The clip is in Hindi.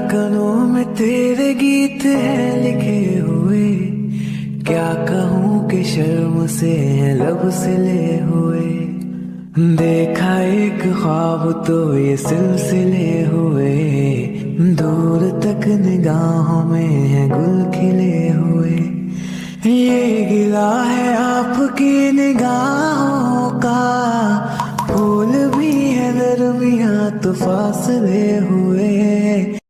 धड़कनों में तेरे गीत हैं लिखे हुए, क्या कहूँ कि शर्म से है लब सिले हुए। देखा एक ख्वाब तो ये सिलसिले हुए, दूर तक निगाहों में है गुल खिले हुए। ये गिला है आपकी निगाहों का, फूल भी है दरमियाँ तो फासले हुए।